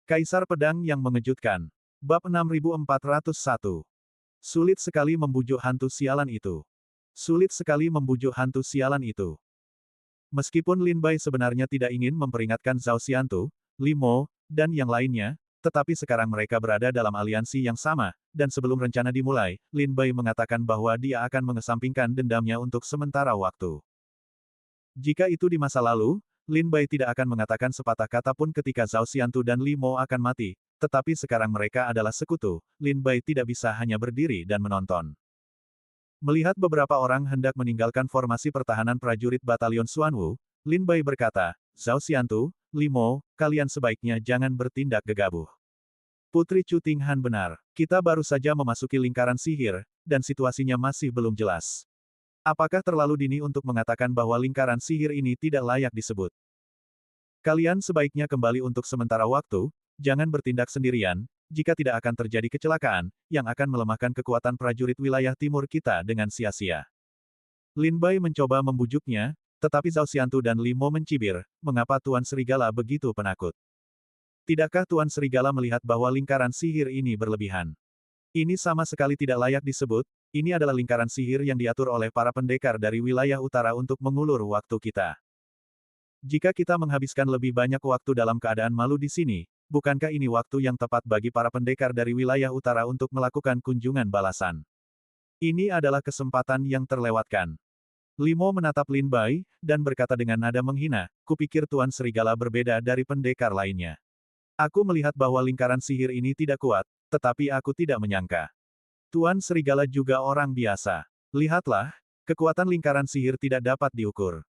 Kaisar Pedang yang Mengejutkan. Bab 6401. Sulit sekali membujuk hantu sialan itu. Sulit sekali membujuk hantu sialan itu. Meskipun Lin Bai sebenarnya tidak ingin memperingatkan Zhao Xiantu, Li Mo, dan yang lainnya, tetapi sekarang mereka berada dalam aliansi yang sama, dan sebelum rencana dimulai, Lin Bai mengatakan bahwa dia akan mengesampingkan dendamnya untuk sementara waktu. Jika itu di masa lalu, Lin Bai tidak akan mengatakan sepatah kata pun ketika Zhao Xiantu dan Li Mo akan mati, tetapi sekarang mereka adalah sekutu, Lin Bai tidak bisa hanya berdiri dan menonton. Melihat beberapa orang hendak meninggalkan formasi pertahanan prajurit Batalion Xuanwu, Lin Bai berkata, Zhao Xiantu, Li Mo, kalian sebaiknya jangan bertindak gegabah. Putri Chu Tinghan benar, kita baru saja memasuki lingkaran sihir, dan situasinya masih belum jelas. Apakah terlalu dini untuk mengatakan bahwa lingkaran sihir ini tidak layak disebut? Kalian sebaiknya kembali untuk sementara waktu, jangan bertindak sendirian, jika tidak akan terjadi kecelakaan, yang akan melemahkan kekuatan prajurit wilayah timur kita dengan sia-sia. Lin Bai mencoba membujuknya, tetapi Zhao Xiantu dan Li Mo mencibir, mengapa Tuan Serigala begitu penakut? Tidakkah Tuan Serigala melihat bahwa lingkaran sihir ini berlebihan? Ini sama sekali tidak layak disebut, ini adalah lingkaran sihir yang diatur oleh para pendekar dari wilayah utara untuk mengulur waktu kita. Jika kita menghabiskan lebih banyak waktu dalam keadaan malu di sini, bukankah ini waktu yang tepat bagi para pendekar dari wilayah utara untuk melakukan kunjungan balasan? Ini adalah kesempatan yang terlewatkan. Li Mo menatap Lin Bai, dan berkata dengan nada menghina, kupikir Tuan Serigala berbeda dari pendekar lainnya. Aku melihat bahwa lingkaran sihir ini tidak kuat, tetapi aku tidak menyangka. Tuan Serigala juga orang biasa. Lihatlah, kekuatan lingkaran sihir tidak dapat diukur.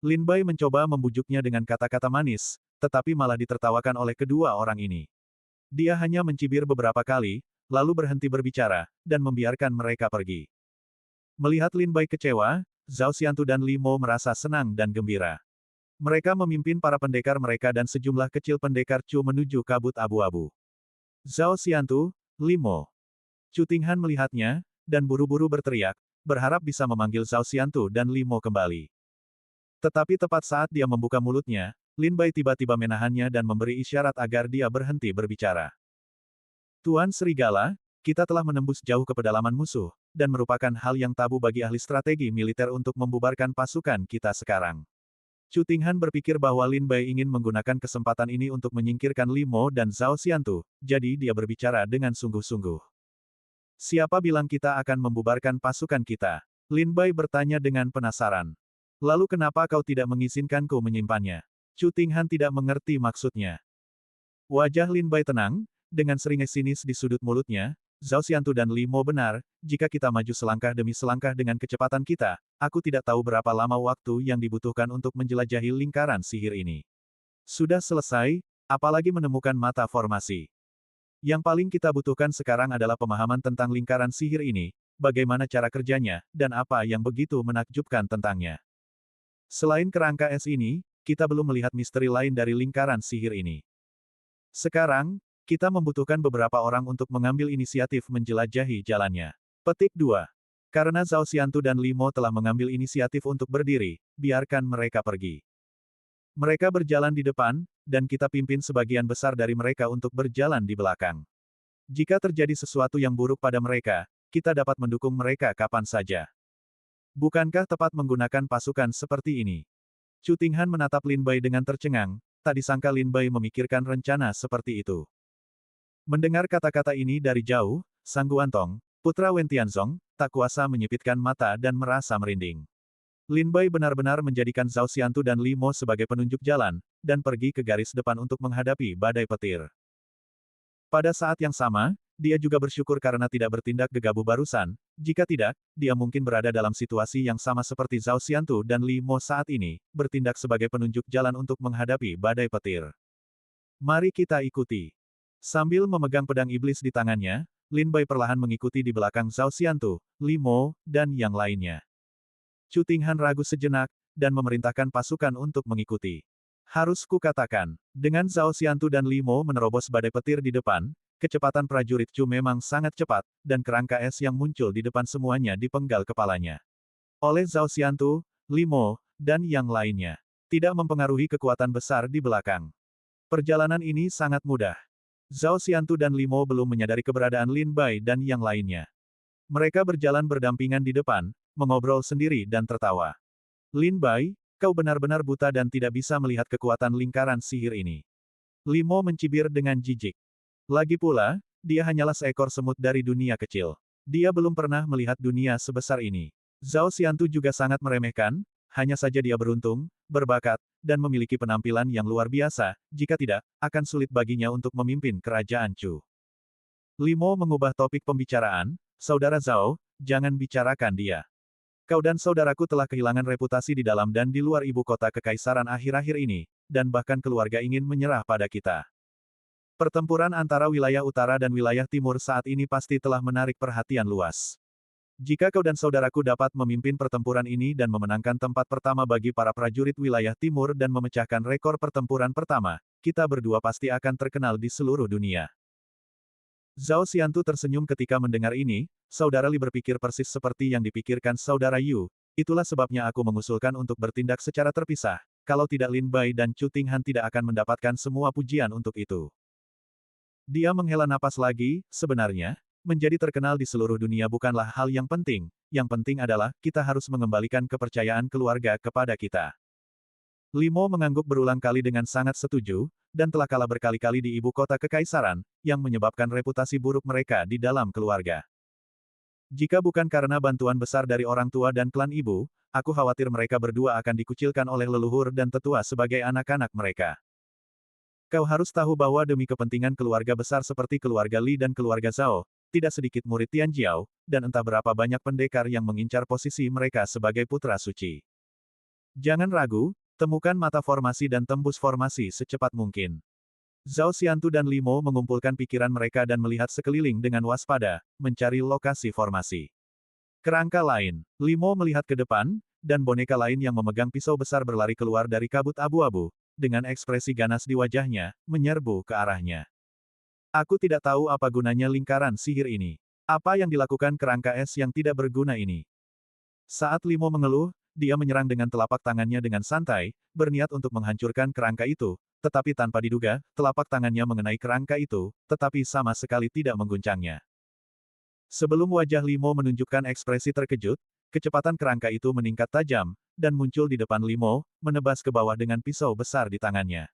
Lin Bai mencoba membujuknya dengan kata-kata manis, tetapi malah ditertawakan oleh kedua orang ini. Dia hanya mencibir beberapa kali, lalu berhenti berbicara, dan membiarkan mereka pergi. Melihat Lin Bai kecewa, Zhao Xiantu dan Li Mo merasa senang dan gembira. Mereka memimpin para pendekar mereka dan sejumlah kecil pendekar Chu menuju kabut abu-abu. Zhao Xiantu, Li Mo. Chu Tinghan melihatnya, dan buru-buru berteriak, berharap bisa memanggil Zhao Xiantu dan Li Mo kembali. Tetapi tepat saat dia membuka mulutnya, Lin Bai tiba-tiba menahannya dan memberi isyarat agar dia berhenti berbicara. Tuan Serigala, kita telah menembus jauh ke pedalaman musuh, dan merupakan hal yang tabu bagi ahli strategi militer untuk membubarkan pasukan kita sekarang. Chu Tinghan berpikir bahwa Lin Bai ingin menggunakan kesempatan ini untuk menyingkirkan Li Mo dan Zhao Xiantu, jadi dia berbicara dengan sungguh-sungguh. Siapa bilang kita akan membubarkan pasukan kita? Lin Bai bertanya dengan penasaran. Lalu kenapa kau tidak mengizinkanku menyimpannya? Chu Tinghan tidak mengerti maksudnya. Wajah Lin Bai tenang, dengan seringai sinis di sudut mulutnya, Zhao Xiantu dan Li Mo benar, jika kita maju selangkah demi selangkah dengan kecepatan kita, aku tidak tahu berapa lama waktu yang dibutuhkan untuk menjelajahi lingkaran sihir ini. Sudah selesai, apalagi menemukan mata formasi. Yang paling kita butuhkan sekarang adalah pemahaman tentang lingkaran sihir ini, bagaimana cara kerjanya, dan apa yang begitu menakjubkan tentangnya. Selain kerangka es ini, kita belum melihat misteri lain dari lingkaran sihir ini. Sekarang, kita membutuhkan beberapa orang untuk mengambil inisiatif menjelajahi jalannya. Petik 2. Karena Zhao Xiantu dan Li Mo telah mengambil inisiatif untuk berdiri, biarkan mereka pergi. Mereka berjalan di depan, dan kita pimpin sebagian besar dari mereka untuk berjalan di belakang. Jika terjadi sesuatu yang buruk pada mereka, kita dapat mendukung mereka kapan saja. Bukankah tepat menggunakan pasukan seperti ini? Chu Tinghan menatap Lin Bai dengan tercengang, tak disangka Lin Bai memikirkan rencana seperti itu. Mendengar kata-kata ini dari jauh, Sang Guantong, putra Wen Tianzong, tak kuasa menyipitkan mata dan merasa merinding. Lin Bai benar-benar menjadikan Zhao Xiantu dan Li Mo sebagai penunjuk jalan, dan pergi ke garis depan untuk menghadapi badai petir. Pada saat yang sama, dia juga bersyukur karena tidak bertindak gegabah barusan, jika tidak, dia mungkin berada dalam situasi yang sama seperti Zhao Xiantu dan Li Mo saat ini, bertindak sebagai penunjuk jalan untuk menghadapi badai petir. Mari kita ikuti. Sambil memegang pedang iblis di tangannya, Lin Bai perlahan mengikuti di belakang Zhao Xiantu, Li Mo, dan yang lainnya. Chu Tinghan ragu sejenak, dan memerintahkan pasukan untuk mengikuti. Harus kukatakan, dengan Zhao Xiantu dan Li Mo menerobos badai petir di depan, kecepatan prajurit Chu memang sangat cepat, dan kerangka es yang muncul di depan semuanya dipenggal kepalanya. Oleh Zhao Xiantu, Li Mo, dan yang lainnya. Tidak mempengaruhi kekuatan besar di belakang. Perjalanan ini sangat mudah. Zhao Xiantu dan Limo belum menyadari keberadaan Lin Bai dan yang lainnya. Mereka berjalan berdampingan di depan, mengobrol sendiri dan tertawa. Lin Bai, kau benar-benar buta dan tidak bisa melihat kekuatan lingkaran sihir ini. Limo mencibir dengan jijik. Lagi pula, dia hanyalah seekor semut dari dunia kecil. Dia belum pernah melihat dunia sebesar ini. Zhao Xiantu juga sangat meremehkan, hanya saja dia beruntung, berbakat, dan memiliki penampilan yang luar biasa, jika tidak, akan sulit baginya untuk memimpin kerajaan Chu. Limo mengubah topik pembicaraan, saudara Zhao, jangan bicarakan dia. Kau dan saudaraku telah kehilangan reputasi di dalam dan di luar ibu kota kekaisaran akhir-akhir ini, dan bahkan keluarga ingin menyerah pada kita. Pertempuran antara wilayah utara dan wilayah timur saat ini pasti telah menarik perhatian luas. Jika kau dan saudaraku dapat memimpin pertempuran ini dan memenangkan tempat pertama bagi para prajurit wilayah timur dan memecahkan rekor pertempuran pertama, kita berdua pasti akan terkenal di seluruh dunia. Zhao Xiantu tersenyum ketika mendengar ini, saudara Li berpikir persis seperti yang dipikirkan saudara Yu, itulah sebabnya aku mengusulkan untuk bertindak secara terpisah, kalau tidak Lin Bai dan Chu Tinghan tidak akan mendapatkan semua pujian untuk itu. Dia menghela napas lagi, sebenarnya, menjadi terkenal di seluruh dunia bukanlah hal yang penting adalah, kita harus mengembalikan kepercayaan keluarga kepada kita. Limo mengangguk berulang kali dengan sangat setuju, dan telah kalah berkali-kali di ibu kota kekaisaran, yang menyebabkan reputasi buruk mereka di dalam keluarga. Jika bukan karena bantuan besar dari orang tua dan klan ibu, aku khawatir mereka berdua akan dikucilkan oleh leluhur dan tetua sebagai anak-anak mereka. Kau harus tahu bahwa demi kepentingan keluarga besar seperti keluarga Li dan keluarga Zhao, tidak sedikit murid Tian Jiao, dan entah berapa banyak pendekar yang mengincar posisi mereka sebagai putra suci. Jangan ragu, temukan mata formasi dan tembus formasi secepat mungkin. Zhao Xiantu dan Limo mengumpulkan pikiran mereka dan melihat sekeliling dengan waspada, mencari lokasi formasi. Kerangka lain, Limo melihat ke depan, dan boneka lain yang memegang pisau besar berlari keluar dari kabut abu-abu, dengan ekspresi ganas di wajahnya, menyerbu ke arahnya. Aku tidak tahu apa gunanya lingkaran sihir ini. Apa yang dilakukan kerangka es yang tidak berguna ini? Saat Limo mengeluh, dia menyerang dengan telapak tangannya dengan santai, berniat untuk menghancurkan kerangka itu, tetapi tanpa diduga, telapak tangannya mengenai kerangka itu, tetapi sama sekali tidak mengguncangnya. Sebelum wajah Limo menunjukkan ekspresi terkejut, kecepatan kerangka itu meningkat tajam, dan muncul di depan Limo, menebas ke bawah dengan pisau besar di tangannya.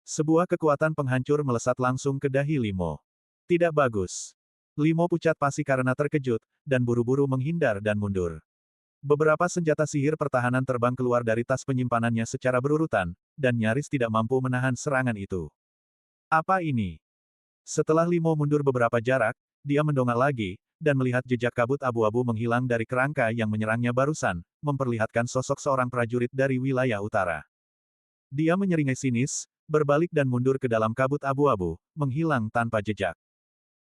Sebuah kekuatan penghancur melesat langsung ke dahi Limo. Tidak bagus. Limo pucat pasi karena terkejut, dan buru-buru menghindar dan mundur. Beberapa senjata sihir pertahanan terbang keluar dari tas penyimpanannya secara berurutan, dan nyaris tidak mampu menahan serangan itu. Apa ini? Setelah Limo mundur beberapa jarak, dia mendongak lagi, dan melihat jejak kabut abu-abu menghilang dari kerangka yang menyerangnya barusan, memperlihatkan sosok seorang prajurit dari wilayah utara. Dia menyeringai sinis, berbalik dan mundur ke dalam kabut abu-abu, menghilang tanpa jejak.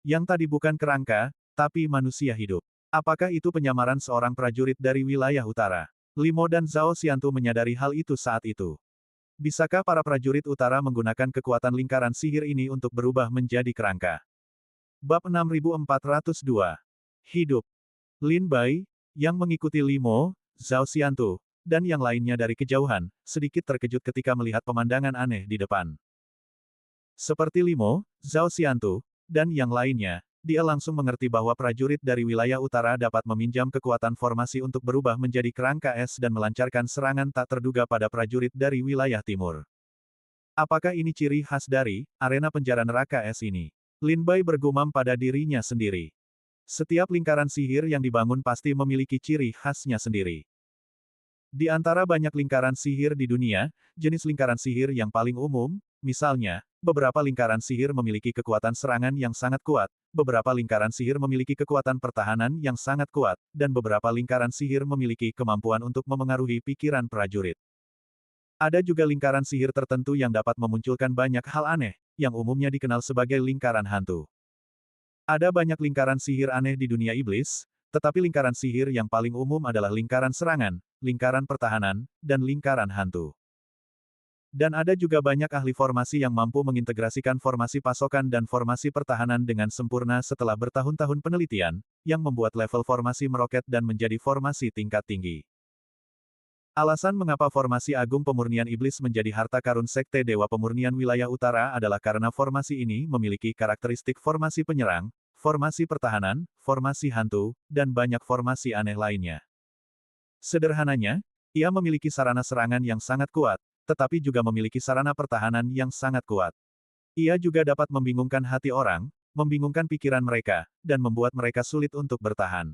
Yang tadi bukan kerangka, tapi manusia hidup. Apakah itu penyamaran seorang prajurit dari wilayah utara? Limo dan Zhao Xiantu menyadari hal itu saat itu. Bisakah para prajurit utara menggunakan kekuatan lingkaran sihir ini untuk berubah menjadi kerangka? Bab 6402. Hidup. Lin Bai, yang mengikuti Limo, Zhao Xiantu, dan yang lainnya dari kejauhan, sedikit terkejut ketika melihat pemandangan aneh di depan. Seperti Limo, Zhao Xiantu, dan yang lainnya, dia langsung mengerti bahwa prajurit dari wilayah utara dapat meminjam kekuatan formasi untuk berubah menjadi kerangka es dan melancarkan serangan tak terduga pada prajurit dari wilayah timur. Apakah ini ciri khas dari arena penjara neraka es ini? Lin Bai bergumam pada dirinya sendiri. Setiap lingkaran sihir yang dibangun pasti memiliki ciri khasnya sendiri. Di antara banyak lingkaran sihir di dunia, jenis lingkaran sihir yang paling umum, misalnya, beberapa lingkaran sihir memiliki kekuatan serangan yang sangat kuat, beberapa lingkaran sihir memiliki kekuatan pertahanan yang sangat kuat, dan beberapa lingkaran sihir memiliki kemampuan untuk memengaruhi pikiran prajurit. Ada juga lingkaran sihir tertentu yang dapat memunculkan banyak hal aneh, yang umumnya dikenal sebagai lingkaran hantu. Ada banyak lingkaran sihir aneh di dunia iblis, tetapi lingkaran sihir yang paling umum adalah lingkaran serangan, lingkaran pertahanan, dan lingkaran hantu. Dan ada juga banyak ahli formasi yang mampu mengintegrasikan formasi pasokan dan formasi pertahanan dengan sempurna setelah bertahun-tahun penelitian, yang membuat level formasi meroket dan menjadi formasi tingkat tinggi. Alasan mengapa formasi Agung Pemurnian Iblis menjadi harta karun Sekte Dewa Pemurnian Wilayah Utara adalah karena formasi ini memiliki karakteristik formasi penyerang, formasi pertahanan, formasi hantu, dan banyak formasi aneh lainnya. Sederhananya, ia memiliki sarana serangan yang sangat kuat, tetapi juga memiliki sarana pertahanan yang sangat kuat. Ia juga dapat membingungkan hati orang, membingungkan pikiran mereka, dan membuat mereka sulit untuk bertahan.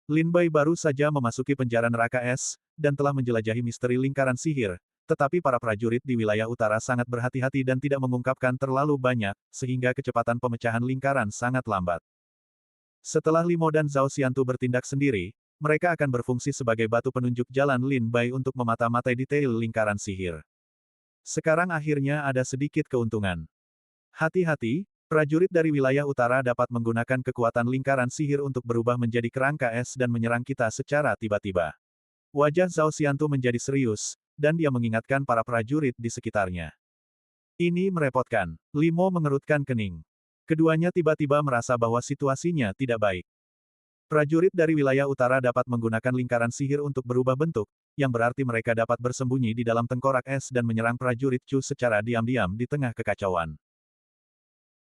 Lin Bai baru saja memasuki penjara neraka es, dan telah menjelajahi misteri lingkaran sihir, tetapi para prajurit di wilayah utara sangat berhati-hati dan tidak mengungkapkan terlalu banyak, sehingga kecepatan pemecahan lingkaran sangat lambat. Setelah Limo dan Zhao Xiantu bertindak sendiri, mereka akan berfungsi sebagai batu penunjuk jalan Lin Bai untuk memata-matai detail lingkaran sihir. Sekarang akhirnya ada sedikit keuntungan. Hati-hati, prajurit dari wilayah utara dapat menggunakan kekuatan lingkaran sihir untuk berubah menjadi kerangka es dan menyerang kita secara tiba-tiba. Wajah Zhao Xiantu menjadi serius, dan dia mengingatkan para prajurit di sekitarnya. Ini merepotkan. Limo mengerutkan kening. Keduanya tiba-tiba merasa bahwa situasinya tidak baik. Prajurit dari wilayah utara dapat menggunakan lingkaran sihir untuk berubah bentuk, yang berarti mereka dapat bersembunyi di dalam tengkorak es dan menyerang prajurit Chu secara diam-diam di tengah kekacauan.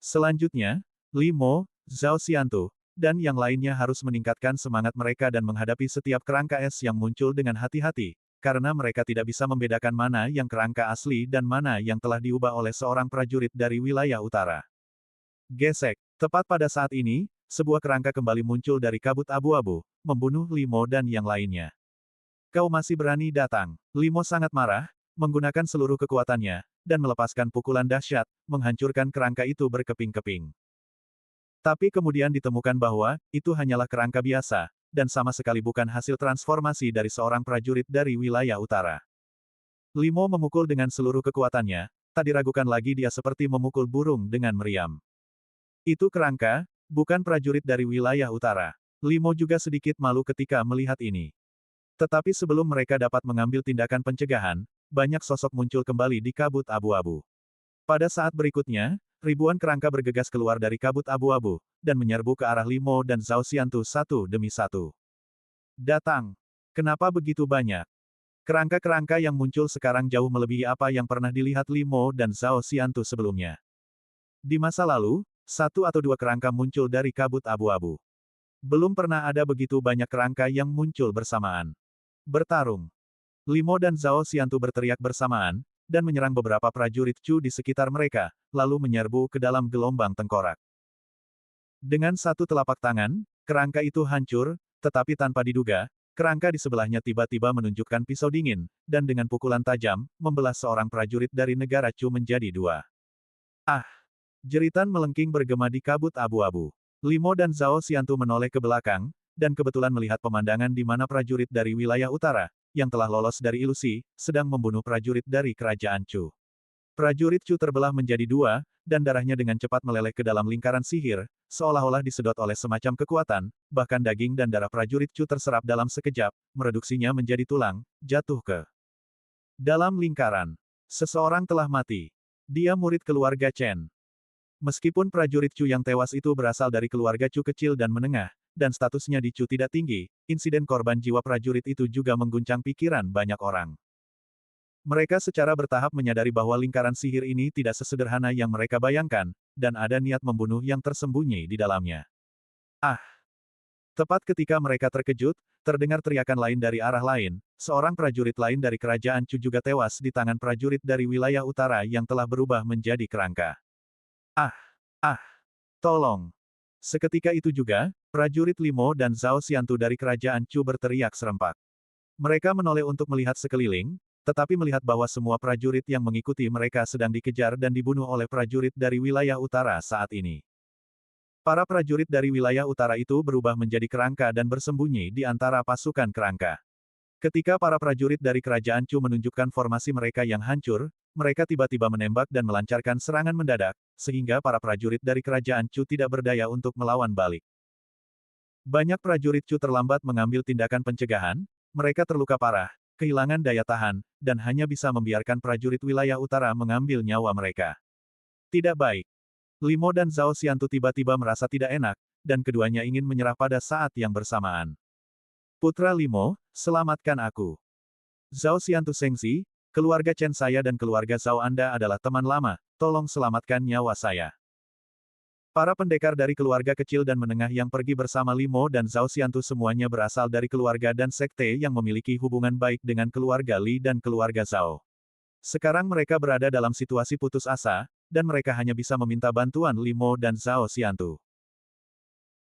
Selanjutnya, Limo, Zhao Xiantu, dan yang lainnya harus meningkatkan semangat mereka dan menghadapi setiap kerangka es yang muncul dengan hati-hati, karena mereka tidak bisa membedakan mana yang kerangka asli dan mana yang telah diubah oleh seorang prajurit dari wilayah utara. Gesek. Tepat pada saat ini, sebuah kerangka kembali muncul dari kabut abu-abu, membunuh Limo dan yang lainnya. Kau masih berani datang. Limo sangat marah, menggunakan seluruh kekuatannya, dan melepaskan pukulan dahsyat, menghancurkan kerangka itu berkeping-keping. Tapi kemudian ditemukan bahwa, itu hanyalah kerangka biasa, dan sama sekali bukan hasil transformasi dari seorang prajurit dari wilayah utara. Limo memukul dengan seluruh kekuatannya, tak diragukan lagi dia seperti memukul burung dengan meriam. Itu kerangka, bukan prajurit dari wilayah utara. Limo juga sedikit malu ketika melihat ini. Tetapi sebelum mereka dapat mengambil tindakan pencegahan, banyak sosok muncul kembali di kabut abu-abu. Pada saat berikutnya, ribuan kerangka bergegas keluar dari kabut abu-abu, dan menyerbu ke arah Limo dan Zhao Xiantu satu demi satu. Datang! Kenapa begitu banyak? Kerangka-kerangka yang muncul sekarang jauh melebihi apa yang pernah dilihat Limo dan Zhao Xiantu sebelumnya. Di masa lalu, satu atau dua kerangka muncul dari kabut abu-abu. Belum pernah ada begitu banyak kerangka yang muncul bersamaan. Bertarung. Limo dan Zhao Xiantu berteriak bersamaan, dan menyerang beberapa prajurit Chu di sekitar mereka, lalu menyerbu ke dalam gelombang tengkorak. Dengan satu telapak tangan, kerangka itu hancur, tetapi tanpa diduga, kerangka di sebelahnya tiba-tiba menunjukkan pisau dingin, dan dengan pukulan tajam, membelah seorang prajurit dari negara Chu menjadi dua. Ah! Jeritan melengking bergema di kabut abu-abu. Limo dan Zhao Xiantu menoleh ke belakang, dan kebetulan melihat pemandangan di mana prajurit dari wilayah utara, yang telah lolos dari ilusi, sedang membunuh prajurit dari kerajaan Chu. Prajurit Chu terbelah menjadi dua, dan darahnya dengan cepat meleleh ke dalam lingkaran sihir, seolah-olah disedot oleh semacam kekuatan, bahkan daging dan darah prajurit Chu terserap dalam sekejap, mereduksinya menjadi tulang, jatuh ke dalam lingkaran. Seseorang telah mati. Dia murid keluarga Chen. Meskipun prajurit Chu yang tewas itu berasal dari keluarga Chu kecil dan menengah, dan statusnya di Chu tidak tinggi, insiden korban jiwa prajurit itu juga mengguncang pikiran banyak orang. Mereka secara bertahap menyadari bahwa lingkaran sihir ini tidak sesederhana yang mereka bayangkan, dan ada niat membunuh yang tersembunyi di dalamnya. Ah! Tepat ketika mereka terkejut, terdengar teriakan lain dari arah lain, seorang prajurit lain dari kerajaan Chu juga tewas di tangan prajurit dari wilayah utara yang telah berubah menjadi kerangka. Ah! Ah! Tolong! Seketika itu juga, prajurit Limo dan Zhao Xiantu dari kerajaan Chu berteriak serempak. Mereka menoleh untuk melihat sekeliling, tetapi melihat bahwa semua prajurit yang mengikuti mereka sedang dikejar dan dibunuh oleh prajurit dari wilayah utara saat ini. Para prajurit dari wilayah utara itu berubah menjadi kerangka dan bersembunyi di antara pasukan kerangka. Ketika para prajurit dari kerajaan Chu menunjukkan formasi mereka yang hancur, mereka tiba-tiba menembak dan melancarkan serangan mendadak, sehingga para prajurit dari kerajaan Chu tidak berdaya untuk melawan balik. Banyak prajurit Chu terlambat mengambil tindakan pencegahan, mereka terluka parah, kehilangan daya tahan, dan hanya bisa membiarkan prajurit wilayah utara mengambil nyawa mereka. Tidak baik. Limo dan Zhao Xiantu tiba-tiba merasa tidak enak, dan keduanya ingin menyerah pada saat yang bersamaan. Putra Limo, selamatkan aku. Zhao Xiantu Sengzi, keluarga Chen saya dan keluarga Zhao Anda adalah teman lama, tolong selamatkan nyawa saya. Para pendekar dari keluarga kecil dan menengah yang pergi bersama Limo dan Zhao Xiantu semuanya berasal dari keluarga dan sekte yang memiliki hubungan baik dengan keluarga Li dan keluarga Zhao. Sekarang mereka berada dalam situasi putus asa, dan mereka hanya bisa meminta bantuan Limo dan Zhao Xiantu.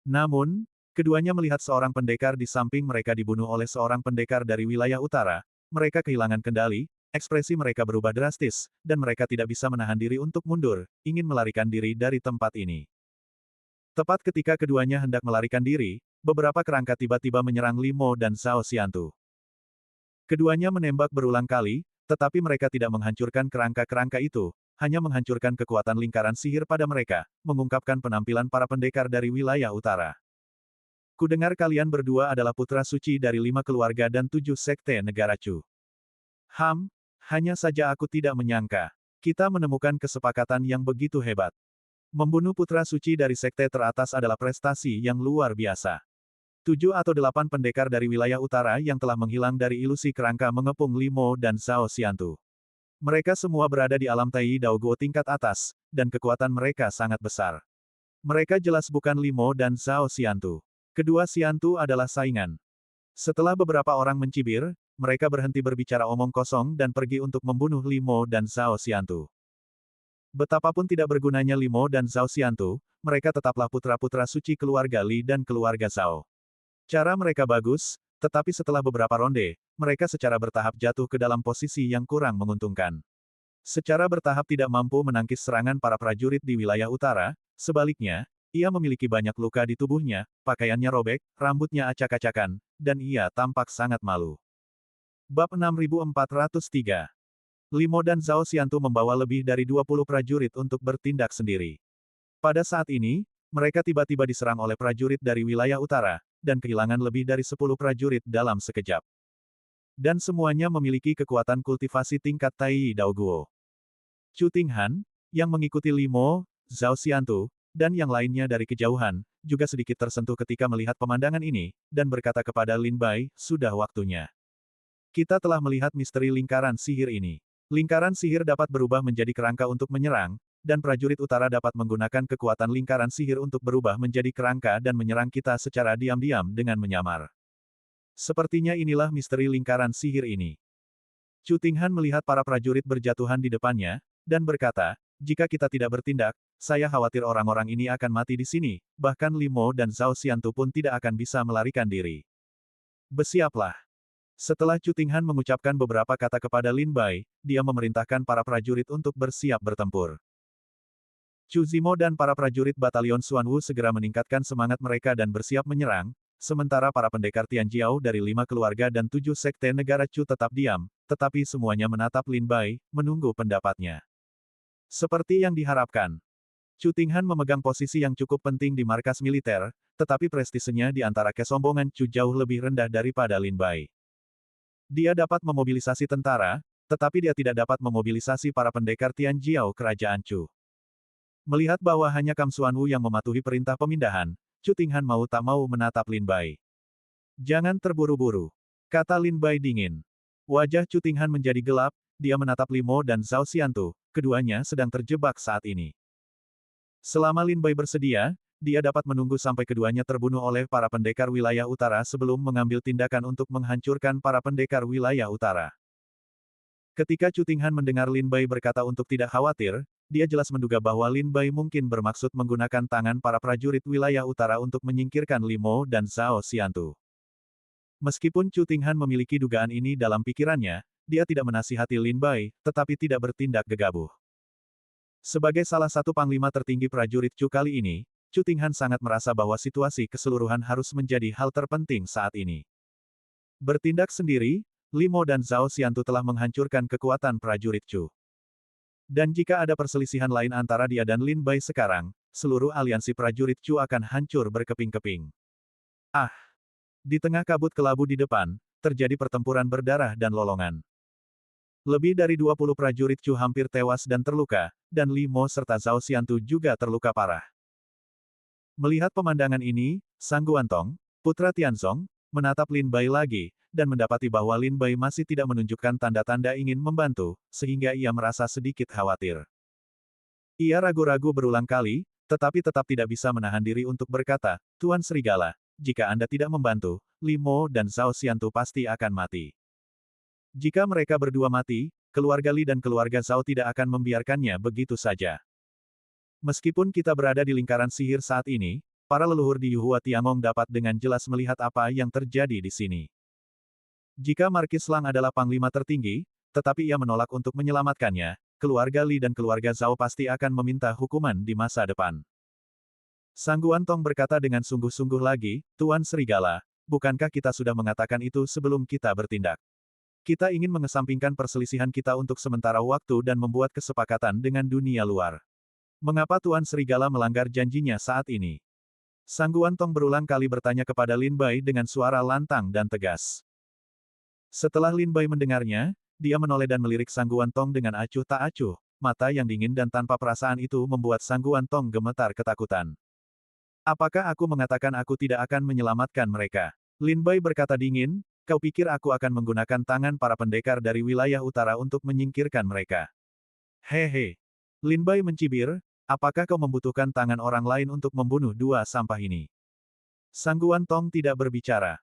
Namun, keduanya melihat seorang pendekar di samping mereka dibunuh oleh seorang pendekar dari wilayah utara, mereka kehilangan kendali, ekspresi mereka berubah drastis, dan mereka tidak bisa menahan diri untuk mundur, ingin melarikan diri dari tempat ini. Tepat ketika keduanya hendak melarikan diri, beberapa kerangka tiba-tiba menyerang Limo dan Zhao Xiantu. Keduanya menembak berulang kali, tetapi mereka tidak menghancurkan kerangka-kerangka itu, hanya menghancurkan kekuatan lingkaran sihir pada mereka, mengungkapkan penampilan para pendekar dari wilayah utara. Kudengar kalian berdua adalah putra suci dari 5 keluarga dan 7 sekte negara Chu. Hanya saja aku tidak menyangka. Kita menemukan kesepakatan yang begitu hebat. Membunuh putra suci dari sekte teratas adalah prestasi yang luar biasa. 7 atau 8 pendekar dari wilayah utara yang telah menghilang dari ilusi kerangka mengepung Limo dan Zhao Xiantu. Mereka semua berada di alam Tai Dao Guo tingkat atas, dan kekuatan mereka sangat besar. Mereka jelas bukan Limo dan Zhao Xiantu. Kedua Xiantu adalah saingan. Setelah beberapa orang mencibir, mereka berhenti berbicara omong kosong dan pergi untuk membunuh Limo dan Zhao Xiantu. Betapapun tidak bergunanya Limo dan Zhao Xiantu, mereka tetaplah putra-putra suci keluarga Li dan keluarga Zhao. Cara mereka bagus, tetapi setelah beberapa ronde, mereka secara bertahap jatuh ke dalam posisi yang kurang menguntungkan. Secara bertahap tidak mampu menangkis serangan para prajurit di wilayah utara, sebaliknya, ia memiliki banyak luka di tubuhnya, pakaiannya robek, rambutnya acak-acakan, dan ia tampak sangat malu. Bab 6403. Limo dan Zhao Xiantu membawa lebih dari 20 prajurit untuk bertindak sendiri. Pada saat ini, mereka tiba-tiba diserang oleh prajurit dari wilayah utara, dan kehilangan lebih dari 10 prajurit dalam sekejap. Dan semuanya memiliki kekuatan kultivasi tingkat Tai Dao Guo. Chu Tinghan, yang mengikuti Limo, Zhao Xiantu, dan yang lainnya dari kejauhan, juga sedikit tersentuh ketika melihat pemandangan ini, dan berkata kepada Lin Bai, sudah waktunya. Kita telah melihat misteri lingkaran sihir ini. Lingkaran sihir dapat berubah menjadi kerangka untuk menyerang, dan prajurit utara dapat menggunakan kekuatan lingkaran sihir untuk berubah menjadi kerangka dan menyerang kita secara diam-diam dengan menyamar. Sepertinya inilah misteri lingkaran sihir ini. Chu Tinghan melihat para prajurit berjatuhan di depannya, dan berkata, jika kita tidak bertindak, saya khawatir orang-orang ini akan mati di sini, bahkan Limo dan Zhao Xiantu pun tidak akan bisa melarikan diri. Bersiaplah. Setelah Chu Tinghan mengucapkan beberapa kata kepada Lin Bai, dia memerintahkan para prajurit untuk bersiap bertempur. Chu Zimo dan para prajurit batalion Xuanwu segera meningkatkan semangat mereka dan bersiap menyerang, sementara para pendekar Tianjiao dari 5 keluarga dan 7 sekte negara Chu tetap diam, tetapi semuanya menatap Lin Bai, menunggu pendapatnya. Seperti yang diharapkan, Chu Tinghan memegang posisi yang cukup penting di markas militer, tetapi prestisenya di antara kesombongan Chu jauh lebih rendah daripada Lin Bai. Dia dapat memobilisasi tentara, tetapi dia tidak dapat memobilisasi para pendekar Tianjiao kerajaan Chu. Melihat bahwa hanya Kam Xuanwu yang mematuhi perintah pemindahan, Chu Tinghan mau tak mau menatap Lin Bai. Jangan terburu-buru, kata Lin Bai dingin. Wajah Chu Tinghan menjadi gelap, dia menatap Limo dan Zhao Xiantu, keduanya sedang terjebak saat ini. Selama Lin Bai bersedia, dia dapat menunggu sampai keduanya terbunuh oleh para pendekar wilayah utara sebelum mengambil tindakan untuk menghancurkan para pendekar wilayah utara. Ketika Chu Tinghan mendengar Lin Bai berkata untuk tidak khawatir, dia jelas menduga bahwa Lin Bai mungkin bermaksud menggunakan tangan para prajurit wilayah utara untuk menyingkirkan Limo dan Zhao Xiantu. Meskipun Chu Tinghan memiliki dugaan ini dalam pikirannya, dia tidak menasihati Lin Bai, tetapi tidak bertindak gegabah. Sebagai salah satu panglima tertinggi prajurit Chu kali ini, Chu Tinghan sangat merasa bahwa situasi keseluruhan harus menjadi hal terpenting saat ini. Bertindak sendiri, Limo dan Zhao Xiantu telah menghancurkan kekuatan prajurit Chu. Dan jika ada perselisihan lain antara dia dan Lin Bai sekarang, seluruh aliansi prajurit Chu akan hancur berkeping-keping. Ah! Di tengah kabut kelabu di depan, terjadi pertempuran berdarah dan lolongan. Lebih dari 20 prajurit Chu hampir tewas dan terluka, dan Limo serta Zhao Xiantu juga terluka parah. Melihat pemandangan ini, Sang Guantong, putra Tianzong, menatap Lin Bai lagi, dan mendapati bahwa Lin Bai masih tidak menunjukkan tanda-tanda ingin membantu, sehingga ia merasa sedikit khawatir. Ia ragu-ragu berulang kali, tetapi tetap tidak bisa menahan diri untuk berkata, "Tuan Serigala, jika Anda tidak membantu, Li Mo dan Zhao Xiantu pasti akan mati. Jika mereka berdua mati, keluarga Li dan keluarga Zhao tidak akan membiarkannya begitu saja. Meskipun kita berada di lingkaran sihir saat ini, para leluhur di Yuhua Tiangong dapat dengan jelas melihat apa yang terjadi di sini. Jika Markis Lang adalah panglima tertinggi, tetapi ia menolak untuk menyelamatkannya, keluarga Li dan keluarga Zhao pasti akan meminta hukuman di masa depan." Sang Guan Tong berkata dengan sungguh-sungguh lagi, "Tuan Serigala, bukankah kita sudah mengatakan itu sebelum kita bertindak? Kita ingin mengesampingkan perselisihan kita untuk sementara waktu dan membuat kesepakatan dengan dunia luar. Mengapa Tuan Serigala melanggar janjinya saat ini?" Sang Guan Tong berulang kali bertanya kepada Lin Bai dengan suara lantang dan tegas. Setelah Lin Bai mendengarnya, dia menoleh dan melirik Sang Guan Tong dengan acuh tak acuh, mata yang dingin dan tanpa perasaan itu membuat Sang Guan Tong gemetar ketakutan. "Apakah aku mengatakan aku tidak akan menyelamatkan mereka?" Lin Bai berkata dingin, "Kau pikir aku akan menggunakan tangan para pendekar dari wilayah utara untuk menyingkirkan mereka? Hehe." Lin Bai mencibir, "Apakah kau membutuhkan tangan orang lain untuk membunuh dua sampah ini?" Sang Guan Tong tidak berbicara.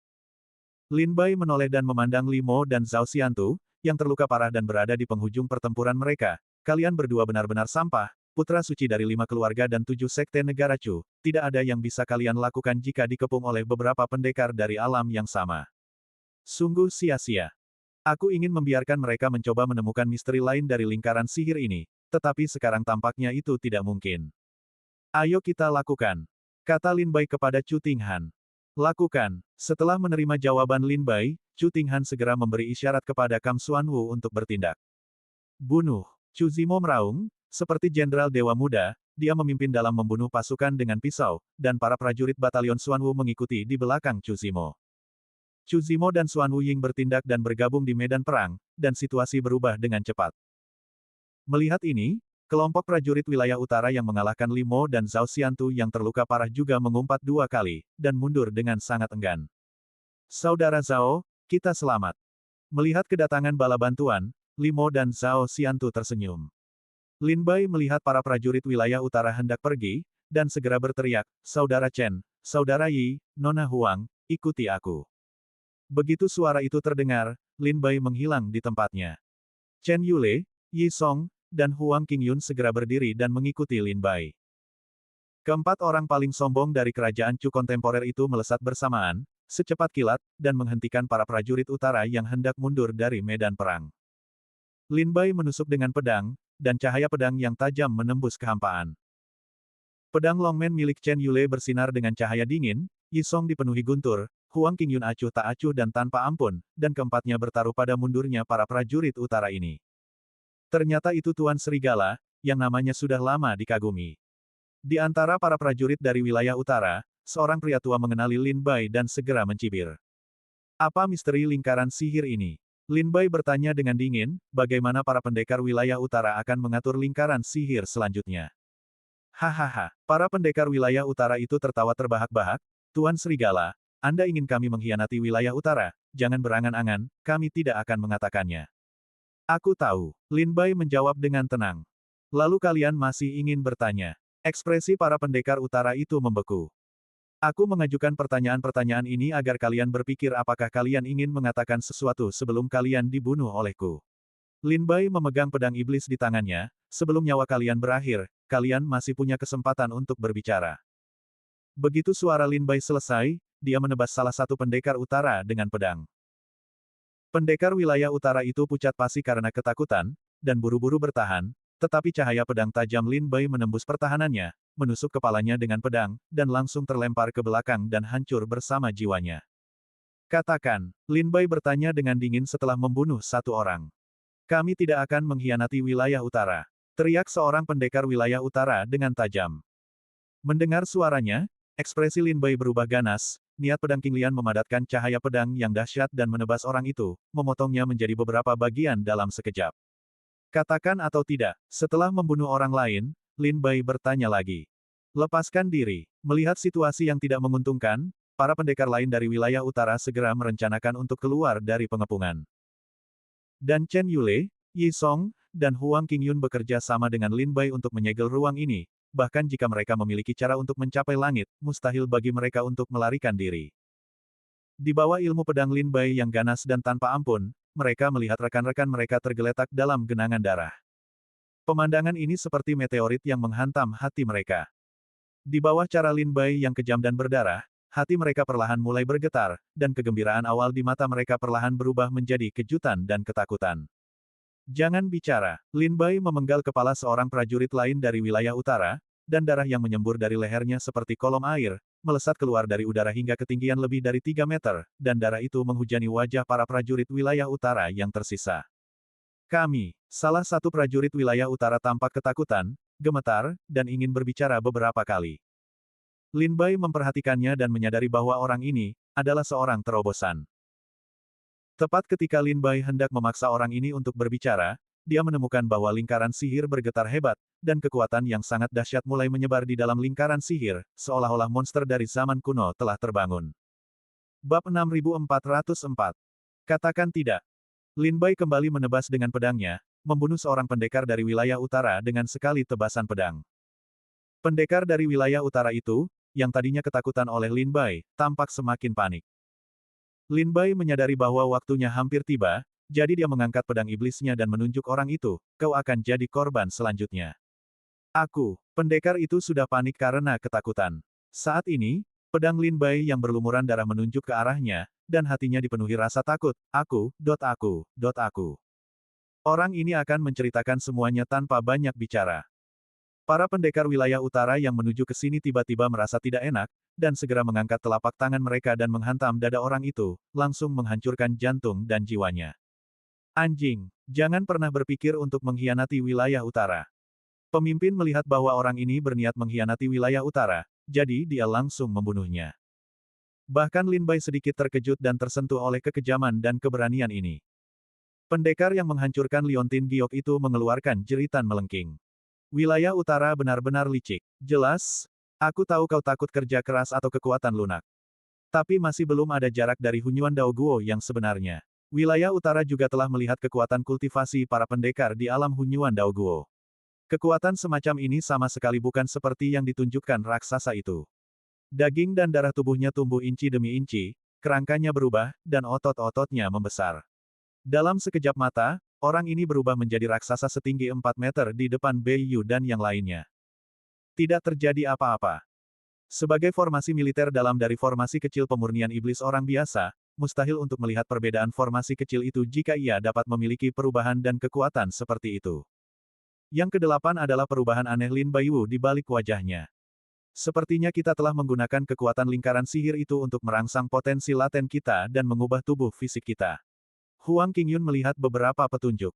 Lin Bai menoleh dan memandang Li Mo dan Zhao Xiantu, yang terluka parah dan berada di penghujung pertempuran mereka. "Kalian berdua benar-benar sampah, putra suci dari 5 keluarga dan 7 sekte negara Chu. Tidak ada yang bisa kalian lakukan jika dikepung oleh beberapa pendekar dari alam yang sama. Sungguh sia-sia. Aku ingin membiarkan mereka mencoba menemukan misteri lain dari lingkaran sihir ini, tetapi sekarang tampaknya itu tidak mungkin. Ayo kita lakukan," kata Lin Bai kepada Chu Tinghan. "Lakukan." Setelah menerima jawaban Lin Bai, Chu Tinghan segera memberi isyarat kepada Kam Xuanwu untuk bertindak. "Bunuh." Chu Zimo meraung, seperti Jenderal Dewa Muda, dia memimpin dalam membunuh pasukan dengan pisau, dan para prajurit batalion Xuanwu mengikuti di belakang Chu Zimo. Chu Zimo dan Xuanwu Ying bertindak dan bergabung di medan perang, dan situasi berubah dengan cepat. Melihat ini, kelompok prajurit wilayah utara yang mengalahkan Li Mo dan Zhao Xiantu yang terluka parah juga mengumpat 2 kali, dan mundur dengan sangat enggan. "Saudara Zhao, kita selamat." Melihat kedatangan bala bantuan, Li Mo dan Zhao Xiantu tersenyum. Lin Bai melihat para prajurit wilayah utara hendak pergi, dan segera berteriak, "Saudara Chen, Saudara Yi, Nona Huang, ikuti aku." Begitu suara itu terdengar, Lin Bai menghilang di tempatnya. Chen Yule, Yi Song, dan Huang Qingyun segera berdiri dan mengikuti Lin Bai. Keempat orang paling sombong dari kerajaan Chu kontemporer itu melesat bersamaan, secepat kilat, dan menghentikan para prajurit utara yang hendak mundur dari medan perang. Lin Bai menusuk dengan pedang, dan cahaya pedang yang tajam menembus kehampaan. Pedang Longmen milik Chen Yule bersinar dengan cahaya dingin, Yi Song dipenuhi guntur, Huang Qingyun acuh tak acuh dan tanpa ampun, dan keempatnya bertaruh pada mundurnya para prajurit utara ini. Ternyata itu Tuan Serigala, yang namanya sudah lama dikagumi. Di antara para prajurit dari wilayah utara, seorang pria tua mengenali Lin Bai dan segera mencibir. "Apa misteri lingkaran sihir ini?" Lin Bai bertanya dengan dingin, "Bagaimana para pendekar wilayah utara akan mengatur lingkaran sihir selanjutnya?" "Hahaha." Para pendekar wilayah utara itu tertawa terbahak-bahak, "Tuan Serigala, Anda ingin kami mengkhianati wilayah utara? Jangan berangan-angan, kami tidak akan mengatakannya." "Aku tahu." Lin Bai menjawab dengan tenang. "Lalu kalian masih ingin bertanya?" Ekspresi para pendekar utara itu membeku. "Aku mengajukan pertanyaan-pertanyaan ini agar kalian berpikir apakah kalian ingin mengatakan sesuatu sebelum kalian dibunuh olehku." Lin Bai memegang pedang iblis di tangannya, "Sebelum nyawa kalian berakhir, kalian masih punya kesempatan untuk berbicara." Begitu suara Lin Bai selesai, dia menebas salah satu pendekar utara dengan pedang. Pendekar wilayah utara itu pucat pasi karena ketakutan, dan buru-buru bertahan, tetapi cahaya pedang tajam Lin Bai menembus pertahanannya, menusuk kepalanya dengan pedang, dan langsung terlempar ke belakang dan hancur bersama jiwanya. "Katakan," Lin Bai bertanya dengan dingin setelah membunuh satu orang. "Kami tidak akan mengkhianati wilayah utara," teriak seorang pendekar wilayah utara dengan tajam. Mendengar suaranya, ekspresi Lin Bai berubah ganas, niat pedang Qinglian memadatkan cahaya pedang yang dahsyat dan menebas orang itu, memotongnya menjadi beberapa bagian dalam sekejap. "Katakan atau tidak." Setelah membunuh orang lain, Lin Bai bertanya lagi. "Lepaskan diri." Melihat situasi yang tidak menguntungkan, para pendekar lain dari wilayah utara segera merencanakan untuk keluar dari pengepungan. Dan Chen Yule, Yi Song, dan Huang Qingyun bekerja sama dengan Lin Bai untuk menyegel ruang ini, bahkan jika mereka memiliki cara untuk mencapai langit, mustahil bagi mereka untuk melarikan diri. Di bawah ilmu pedang Lin Bai yang ganas dan tanpa ampun, mereka melihat rekan-rekan mereka tergeletak dalam genangan darah. Pemandangan ini seperti meteorit yang menghantam hati mereka. Di bawah cara Lin Bai yang kejam dan berdarah, hati mereka perlahan mulai bergetar, dan kegembiraan awal di mata mereka perlahan berubah menjadi kejutan dan ketakutan. Jangan bicara, Lin Bai memenggal kepala seorang prajurit lain dari wilayah utara, dan darah yang menyembur dari lehernya seperti kolom air, melesat keluar dari udara hingga ketinggian lebih dari 3 meter, dan darah itu menghujani wajah para prajurit wilayah utara yang tersisa. Salah satu prajurit wilayah utara tampak ketakutan, gemetar, dan ingin berbicara beberapa kali. Lin Bai memperhatikannya dan menyadari bahwa orang ini adalah seorang terobosan. Tepat ketika Lin Bai hendak memaksa orang ini untuk berbicara, dia menemukan bahwa lingkaran sihir bergetar hebat, dan kekuatan yang sangat dahsyat mulai menyebar di dalam lingkaran sihir, seolah-olah monster dari zaman kuno telah terbangun. Bab 6404. Katakan tidak. Lin Bai kembali menebas dengan pedangnya, membunuh seorang pendekar dari wilayah utara dengan sekali tebasan pedang. Pendekar dari wilayah utara itu, yang tadinya ketakutan oleh Lin Bai, tampak semakin panik. Lin Bai menyadari bahwa waktunya hampir tiba, jadi dia mengangkat pedang iblisnya dan menunjuk orang itu, kau akan jadi korban selanjutnya. Pendekar itu sudah panik karena ketakutan. Saat ini, pedang Lin Bai yang berlumuran darah menunjuk ke arahnya, dan hatinya dipenuhi rasa takut, aku. Orang ini akan menceritakan semuanya tanpa banyak bicara. Para pendekar wilayah utara yang menuju ke sini tiba-tiba merasa tidak enak, dan segera mengangkat telapak tangan mereka dan menghantam dada orang itu, langsung menghancurkan jantung dan jiwanya. Anjing, jangan pernah berpikir untuk mengkhianati wilayah utara. Pemimpin melihat bahwa orang ini berniat mengkhianati wilayah utara, jadi dia langsung membunuhnya. Bahkan Lin Bai sedikit terkejut dan tersentuh oleh kekejaman dan keberanian ini. Pendekar yang menghancurkan Liontin Giok itu mengeluarkan jeritan melengking. Wilayah utara benar-benar licik. Jelas, aku tahu kau takut kerja keras atau kekuatan lunak. Tapi masih belum ada jarak dari Hunyuan Dao Guo yang sebenarnya. Wilayah utara juga telah melihat kekuatan kultivasi para pendekar di alam Hunyuan Dao Guo. Kekuatan semacam ini sama sekali bukan seperti yang ditunjukkan raksasa itu. Daging dan darah tubuhnya tumbuh inci demi inci, kerangkanya berubah, dan otot-ototnya membesar. Dalam sekejap mata, orang ini berubah menjadi raksasa setinggi 4 meter di depan Bei Yu dan yang lainnya. Tidak terjadi apa-apa. Sebagai formasi militer dalam dari formasi kecil pemurnian iblis orang biasa, mustahil untuk melihat perbedaan formasi kecil itu jika ia dapat memiliki perubahan dan kekuatan seperti itu. Yang kedelapan adalah perubahan aneh Lin Baiwu di balik wajahnya. Sepertinya kita telah menggunakan kekuatan lingkaran sihir itu untuk merangsang potensi laten kita dan mengubah tubuh fisik kita. Huang Qingyun melihat beberapa petunjuk.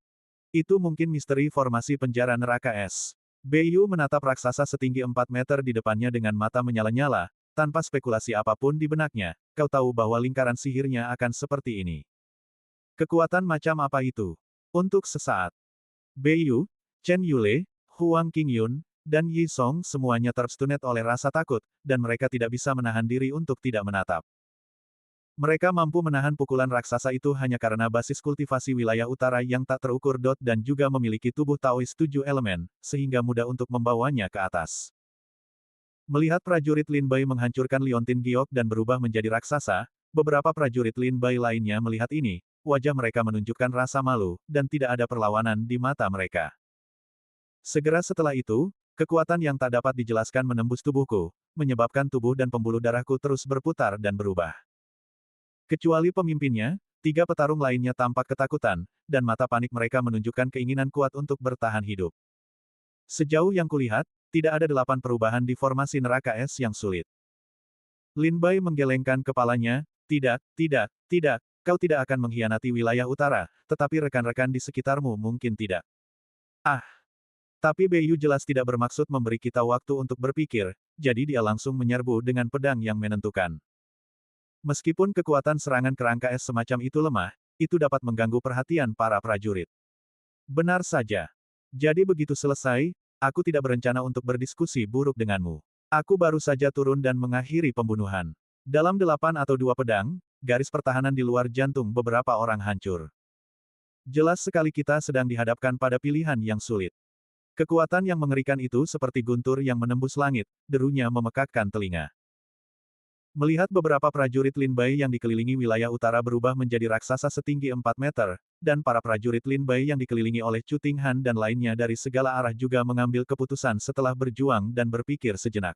Itu mungkin misteri formasi penjara neraka es. Bei Yu menatap raksasa setinggi 4 meter di depannya dengan mata menyala-nyala, tanpa spekulasi apapun di benaknya, kau tahu bahwa lingkaran sihirnya akan seperti ini. Kekuatan macam apa itu? Untuk sesaat. Bei Yu, Chen Yule, Huang Qingyun, dan Yi Song semuanya terstunet oleh rasa takut, dan mereka tidak bisa menahan diri untuk tidak menatap. Mereka mampu menahan pukulan raksasa itu hanya karena basis kultivasi wilayah utara yang tak terukur dan juga memiliki tubuh Taois 7 elemen, sehingga mudah untuk membawanya ke atas. Melihat prajurit Lin Bai menghancurkan Liontin Giok dan berubah menjadi raksasa, beberapa prajurit Lin Bai lainnya melihat ini, wajah mereka menunjukkan rasa malu, dan tidak ada perlawanan di mata mereka. Segera setelah itu, kekuatan yang tak dapat dijelaskan menembus tubuhku, menyebabkan tubuh dan pembuluh darahku terus berputar dan berubah. Kecuali pemimpinnya, 3 petarung lainnya tampak ketakutan, dan mata panik mereka menunjukkan keinginan kuat untuk bertahan hidup. Sejauh yang kulihat, tidak ada 8 perubahan di formasi neraka es yang sulit. Lin Bai menggelengkan kepalanya, tidak, kau tidak akan mengkhianati wilayah utara, tetapi rekan-rekan di sekitarmu mungkin tidak. Tapi Bei Yu jelas tidak bermaksud memberi kita waktu untuk berpikir, jadi dia langsung menyerbu dengan pedang yang menentukan. Meskipun kekuatan serangan kerangka es semacam itu lemah, itu dapat mengganggu perhatian para prajurit. Benar saja. Jadi begitu selesai, aku tidak berencana untuk berdiskusi buruk denganmu. Aku baru saja turun dan mengakhiri pembunuhan. Dalam 8 atau 2 pedang, garis pertahanan di luar jantung beberapa orang hancur. Jelas sekali kita sedang dihadapkan pada pilihan yang sulit. Kekuatan yang mengerikan itu seperti guntur yang menembus langit, derunya memekakkan telinga. Melihat beberapa prajurit Lin Bai yang dikelilingi wilayah utara berubah menjadi raksasa setinggi 4 meter, dan para prajurit Lin Bai yang dikelilingi oleh Chu Tinghan dan lainnya dari segala arah juga mengambil keputusan setelah berjuang dan berpikir sejenak.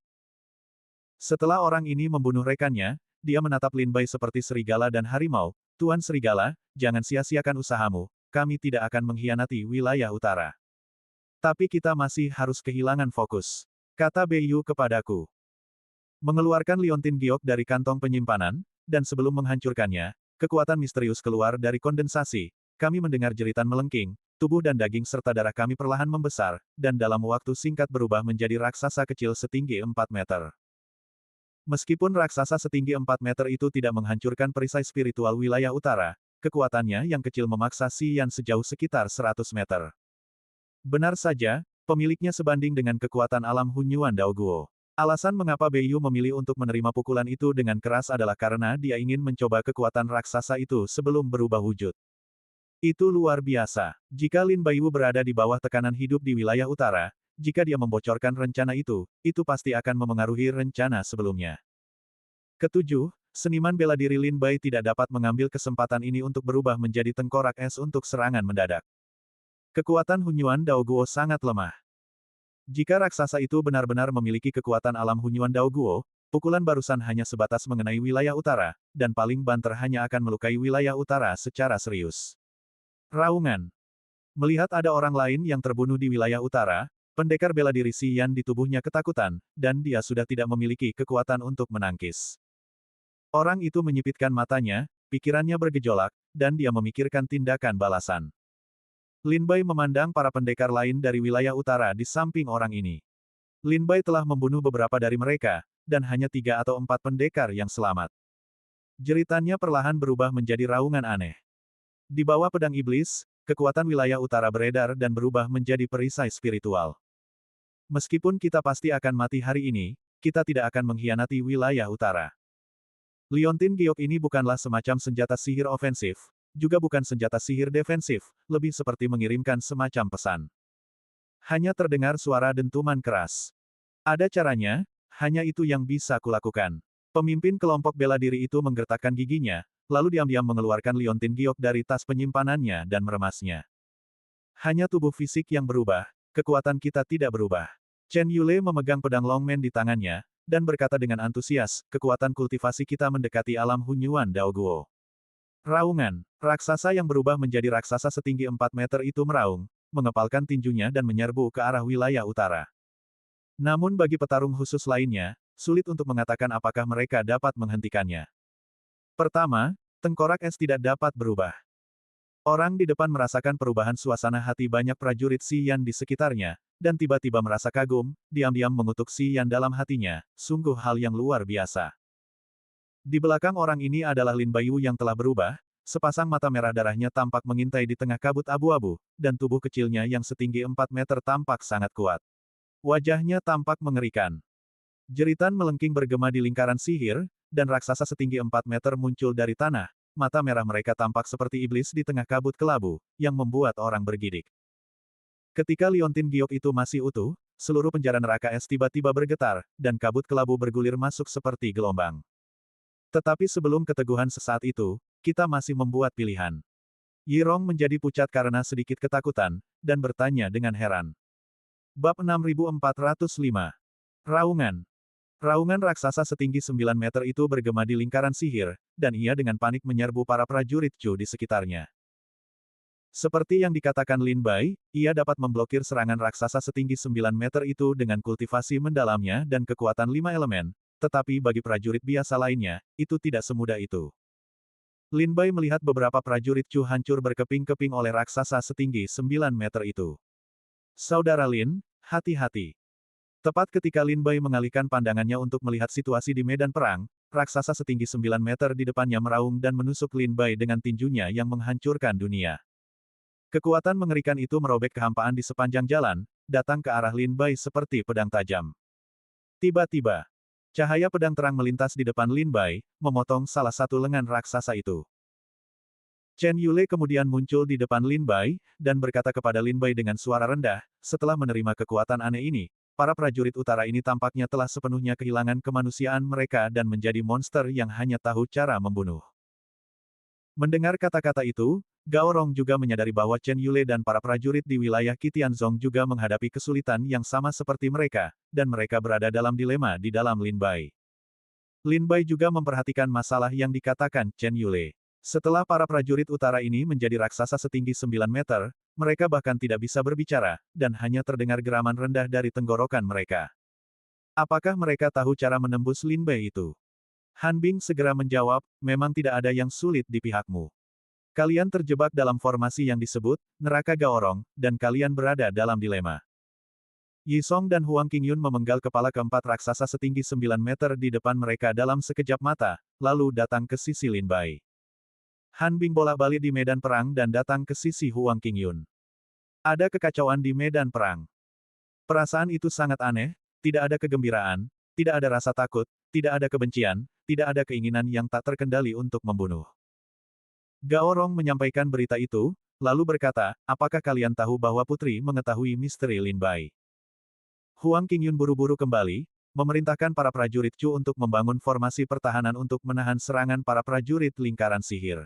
Setelah orang ini membunuh rekannya, dia menatap Lin Bai seperti serigala dan harimau. Tuan Serigala, jangan sia-siakan usahamu, kami tidak akan mengkhianati wilayah utara. Tapi kita masih harus kehilangan fokus, kata Beiyu kepadaku. Mengeluarkan liontin giok dari kantong penyimpanan, dan sebelum menghancurkannya, kekuatan misterius keluar dari kondensasi. Kami mendengar jeritan melengking, tubuh dan daging serta darah kami perlahan membesar, dan dalam waktu singkat berubah menjadi raksasa kecil setinggi 4 meter. Meskipun raksasa setinggi 4 meter itu tidak menghancurkan perisai spiritual wilayah utara, kekuatannya yang kecil memaksa Xi Yan sejauh sekitar 100 meter. Benar saja, pemiliknya sebanding dengan kekuatan alam Hunyuan Daoguo. Alasan mengapa Beiyu memilih untuk menerima pukulan itu dengan keras adalah karena dia ingin mencoba kekuatan raksasa itu sebelum berubah wujud. Itu luar biasa. Jika Lin Baiyu berada di bawah tekanan hidup di wilayah utara, jika dia membocorkan rencana itu pasti akan memengaruhi rencana sebelumnya. Ketujuh, seniman bela diri Lin Bai tidak dapat mengambil kesempatan ini untuk berubah menjadi tengkorak es untuk serangan mendadak. Kekuatan Hunyuan Daoguo sangat lemah. Jika raksasa itu benar-benar memiliki kekuatan alam Hunyuan Daoguo, pukulan barusan hanya sebatas mengenai wilayah utara, dan paling banter hanya akan melukai wilayah utara secara serius. Raungan. Melihat ada orang lain yang terbunuh di wilayah utara, pendekar bela diri Xi Yan di tubuhnya ketakutan, dan dia sudah tidak memiliki kekuatan untuk menangkis. Orang itu menyipitkan matanya, pikirannya bergejolak, dan dia memikirkan tindakan balasan. Lin Bai memandang para pendekar lain dari wilayah utara di samping orang ini. Lin Bai telah membunuh beberapa dari mereka, dan hanya 3 atau 4 pendekar yang selamat. Jeritannya perlahan berubah menjadi raungan aneh. Di bawah pedang iblis, kekuatan wilayah utara beredar dan berubah menjadi perisai spiritual. Meskipun kita pasti akan mati hari ini, kita tidak akan mengkhianati wilayah utara. Liontin giok ini bukanlah semacam senjata sihir ofensif, juga bukan senjata sihir defensif, lebih seperti mengirimkan semacam pesan. Hanya terdengar suara dentuman keras. Ada caranya, hanya itu yang bisa kulakukan. Pemimpin kelompok bela diri itu menggertakkan giginya, lalu diam-diam mengeluarkan liontin giok dari tas penyimpanannya dan meremasnya. Hanya tubuh fisik yang berubah, kekuatan kita tidak berubah. Chen Yule memegang pedang Longmen di tangannya, dan berkata dengan antusias, kekuatan kultivasi kita mendekati alam Hunyuan Daoguo. Raungan, raksasa yang berubah menjadi raksasa setinggi 4 meter itu meraung, mengepalkan tinjunya dan menyerbu ke arah wilayah utara. Namun bagi petarung khusus lainnya, sulit untuk mengatakan apakah mereka dapat menghentikannya. Pertama, tengkorak es tidak dapat berubah. Orang di depan merasakan perubahan suasana hati banyak prajurit Xi Yan di sekitarnya, dan tiba-tiba merasa kagum, diam-diam mengutuk Xi Yan dalam hatinya, sungguh hal yang luar biasa. Di belakang orang ini adalah Lin Baiyu yang telah berubah, sepasang mata merah darahnya tampak mengintai di tengah kabut abu-abu, dan tubuh kecilnya yang setinggi 4 meter tampak sangat kuat. Wajahnya tampak mengerikan. Jeritan melengking bergema di lingkaran sihir, dan raksasa setinggi 4 meter muncul dari tanah, mata merah mereka tampak seperti iblis di tengah kabut kelabu, yang membuat orang bergidik. Ketika liontin giok itu masih utuh, seluruh penjara neraka es tiba-tiba bergetar, dan kabut kelabu bergulir masuk seperti gelombang. Tetapi sebelum keteguhan sesaat itu, kita masih membuat pilihan. Yirong menjadi pucat karena sedikit ketakutan, dan bertanya dengan heran. Bab 6405. Raungan. Raungan raksasa setinggi 9 meter itu bergema di lingkaran sihir, dan ia dengan panik menyerbu para prajurit Chu di sekitarnya. Seperti yang dikatakan Lin Bai, ia dapat memblokir serangan raksasa setinggi 9 meter itu dengan kultivasi mendalamnya dan kekuatan 5 elemen, tetapi bagi prajurit biasa lainnya, itu tidak semudah itu. Lin Bai melihat beberapa prajurit Chu hancur berkeping-keping oleh raksasa setinggi 9 meter itu. Saudara Lin, hati-hati. Tepat ketika Lin Bai mengalihkan pandangannya untuk melihat situasi di medan perang, raksasa setinggi 9 meter di depannya meraung dan menusuk Lin Bai dengan tinjunya yang menghancurkan dunia. Kekuatan mengerikan itu merobek kehampaan di sepanjang jalan, datang ke arah Lin Bai seperti pedang tajam. Tiba-tiba, Cahaya pedang terang melintas di depan Lin Bai, memotong salah satu lengan raksasa itu. Chen Yule kemudian muncul di depan Lin Bai, dan berkata kepada Lin Bai dengan suara rendah, setelah menerima kekuatan aneh ini, para prajurit utara ini tampaknya telah sepenuhnya kehilangan kemanusiaan mereka dan menjadi monster yang hanya tahu cara membunuh. Mendengar kata-kata itu, Gao Rong juga menyadari bahwa Chen Yule dan para prajurit di wilayah Qitianzong juga menghadapi kesulitan yang sama seperti mereka, dan mereka berada dalam dilema di dalam Lin Bai. Lin Bai juga memperhatikan masalah yang dikatakan Chen Yule. Setelah para prajurit utara ini menjadi raksasa setinggi 9 meter, mereka bahkan tidak bisa berbicara, dan hanya terdengar geraman rendah dari tenggorokan mereka. Apakah mereka tahu cara menembus Lin Bai itu? Han Bing segera menjawab, memang tidak ada yang sulit di pihakmu. Kalian terjebak dalam formasi yang disebut neraka Gaorong, dan kalian berada dalam dilema. Yi Song dan Huang Qingyun memenggal kepala keempat raksasa setinggi 9 meter di depan mereka dalam sekejap mata, lalu datang ke sisi Lin Bai. Han Bing bolak-balik di medan perang dan datang ke sisi Huang Qingyun. Ada kekacauan di medan perang. Perasaan itu sangat aneh, tidak ada kegembiraan, tidak ada rasa takut, tidak ada kebencian, tidak ada keinginan yang tak terkendali untuk membunuh. Gao Rong menyampaikan berita itu, lalu berkata, apakah kalian tahu bahwa putri mengetahui misteri Lin Bai? Huang Qingyun buru-buru kembali, memerintahkan para prajurit Chu untuk membangun formasi pertahanan untuk menahan serangan para prajurit lingkaran sihir.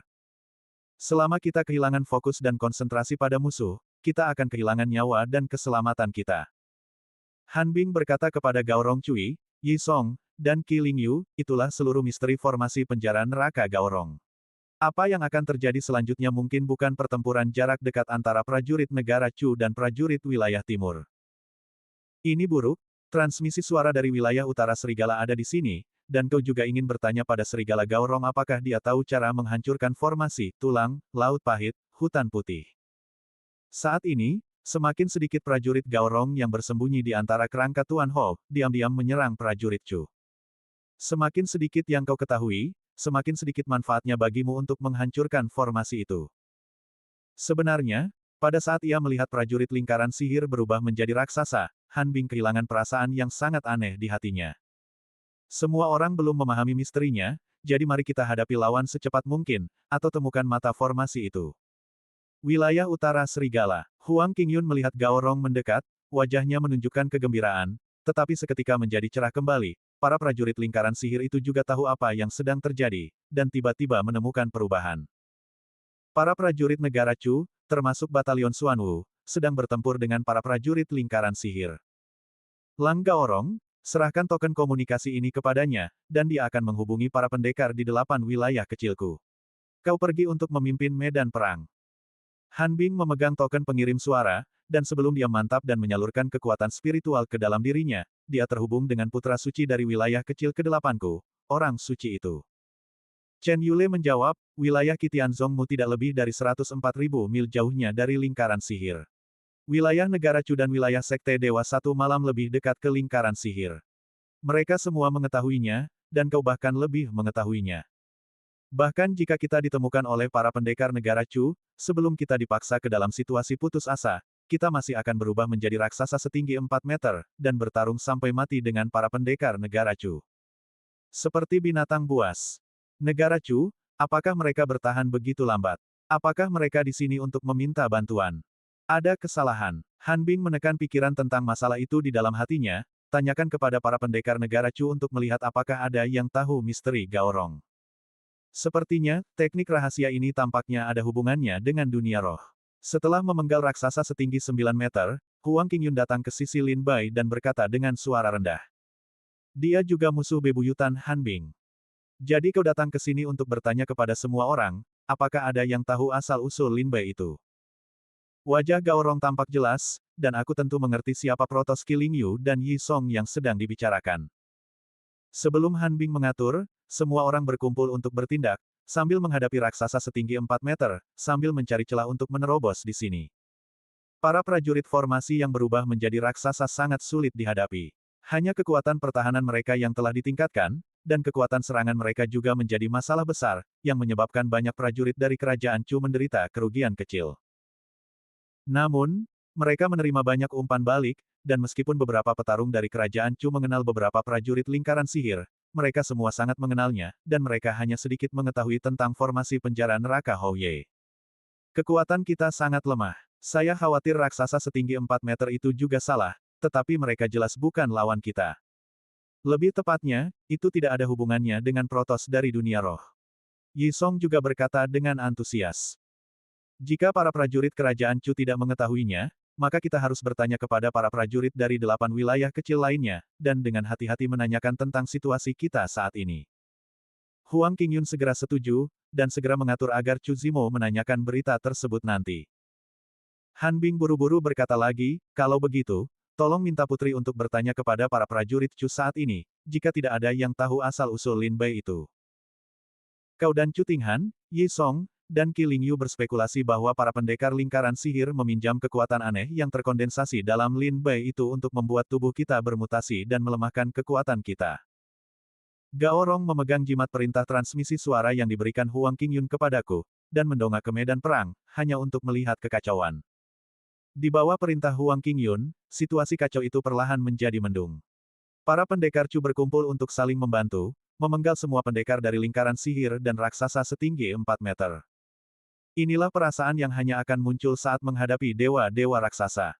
Selama kita kehilangan fokus dan konsentrasi pada musuh, kita akan kehilangan nyawa dan keselamatan kita. Han Bing berkata kepada Gao Rong Cui, Yi Song, dan Qi Lingyu, itulah seluruh misteri formasi penjara neraka Gao Rong. Apa yang akan terjadi selanjutnya mungkin bukan pertempuran jarak dekat antara prajurit negara Chu dan prajurit wilayah timur. Ini buruk, transmisi suara dari wilayah utara serigala ada di sini, dan kau juga ingin bertanya pada serigala Gao Rong apakah dia tahu cara menghancurkan formasi, tulang, laut pahit, hutan putih. Saat ini, semakin sedikit prajurit Gao Rong yang bersembunyi di antara kerangka Tuan Ho, diam-diam menyerang prajurit Chu. Semakin sedikit yang kau ketahui, semakin sedikit manfaatnya bagimu untuk menghancurkan formasi itu. Sebenarnya, pada saat ia melihat prajurit lingkaran sihir berubah menjadi raksasa, Han Bing kehilangan perasaan yang sangat aneh di hatinya. Semua orang belum memahami misterinya, jadi mari kita hadapi lawan secepat mungkin, atau temukan mata formasi itu. Wilayah Utara Serigala. Huang Qingyun melihat Gao Rong mendekat, wajahnya menunjukkan kegembiraan, tetapi seketika menjadi cerah kembali. Para prajurit lingkaran sihir itu juga tahu apa yang sedang terjadi, dan tiba-tiba menemukan perubahan. Para prajurit negara Chu, termasuk batalion Xuanwu, sedang bertempur dengan para prajurit lingkaran sihir. Lang Gaorong, serahkan token komunikasi ini kepadanya, dan dia akan menghubungi para pendekar di 8 wilayah kecilku. Kau pergi untuk memimpin medan perang. Han Bing memegang token pengirim suara, dan sebelum dia mantap dan menyalurkan kekuatan spiritual ke dalam dirinya, dia terhubung dengan putra suci dari wilayah kecil ke-8ku, orang suci itu. Chen Yule menjawab, wilayah Qitianzongmu tidak lebih dari 104.000 mil jauhnya dari lingkaran sihir. Wilayah negara Chu dan wilayah Sekte Dewa Satu Malam lebih dekat ke lingkaran sihir. Mereka semua mengetahuinya, dan kau bahkan lebih mengetahuinya. Bahkan jika kita ditemukan oleh para pendekar negara Chu, sebelum kita dipaksa ke dalam situasi putus asa, kita masih akan berubah menjadi raksasa setinggi 4 meter, dan bertarung sampai mati dengan para pendekar negara Chu. Seperti binatang buas. Negara Chu, apakah mereka bertahan begitu lambat? Apakah mereka di sini untuk meminta bantuan? Ada kesalahan. Han Bing menekan pikiran tentang masalah itu di dalam hatinya, tanyakan kepada para pendekar negara Chu untuk melihat apakah ada yang tahu misteri Gao Rong. Sepertinya, teknik rahasia ini tampaknya ada hubungannya dengan dunia roh. Setelah memenggal raksasa setinggi 9 meter, Huang Qingyun datang ke sisi Lin Bai dan berkata dengan suara rendah. Dia juga musuh bebuyutan Han Bing. Jadi kau datang ke sini untuk bertanya kepada semua orang, apakah ada yang tahu asal-usul Lin Bai itu? Wajah Gao Rong tampak jelas, dan aku tentu mengerti siapa Protos Qi Lingyu dan Yi Song yang sedang dibicarakan. Sebelum Han Bing mengatur, semua orang berkumpul untuk bertindak, sambil menghadapi raksasa setinggi 4 meter, sambil mencari celah untuk menerobos di sini. Para prajurit formasi yang berubah menjadi raksasa sangat sulit dihadapi. Hanya kekuatan pertahanan mereka yang telah ditingkatkan, dan kekuatan serangan mereka juga menjadi masalah besar, yang menyebabkan banyak prajurit dari kerajaan Chu menderita kerugian kecil. Namun, Mereka menerima banyak umpan balik, dan meskipun beberapa petarung dari kerajaan Chu mengenal beberapa prajurit lingkaran sihir, mereka semua sangat mengenalnya, dan mereka hanya sedikit mengetahui tentang formasi penjara neraka Houye. Kekuatan kita sangat lemah. Saya khawatir raksasa setinggi 4 meter itu juga salah, tetapi mereka jelas bukan lawan kita. Lebih tepatnya, itu tidak ada hubungannya dengan protos dari dunia roh. Yi Song juga berkata dengan antusias. Jika para prajurit kerajaan Chu tidak mengetahuinya, maka kita harus bertanya kepada para prajurit dari 8 wilayah kecil lainnya, dan dengan hati-hati menanyakan tentang situasi kita saat ini. Huang Qingyun segera setuju, dan segera mengatur agar Chu Zimo menanyakan berita tersebut nanti. Han Bing buru-buru berkata lagi, kalau begitu, tolong minta putri untuk bertanya kepada para prajurit Chu saat ini, jika tidak ada yang tahu asal-usul Lin Bei itu. Kau dan Chu Tinghan, Yi Song, dan Qi Lingyu berspekulasi bahwa para pendekar lingkaran sihir meminjam kekuatan aneh yang terkondensasi dalam Lin Bei itu untuk membuat tubuh kita bermutasi dan melemahkan kekuatan kita. Gao Rong memegang jimat perintah transmisi suara yang diberikan Huang Qingyun kepadaku, dan mendongak ke medan perang, hanya untuk melihat kekacauan. Di bawah perintah Huang Qingyun, situasi kacau itu perlahan menjadi mendung. Para pendekar Chu berkumpul untuk saling membantu, memenggal semua pendekar dari lingkaran sihir dan raksasa setinggi 4 meter. Inilah perasaan yang hanya akan muncul saat menghadapi dewa-dewa raksasa.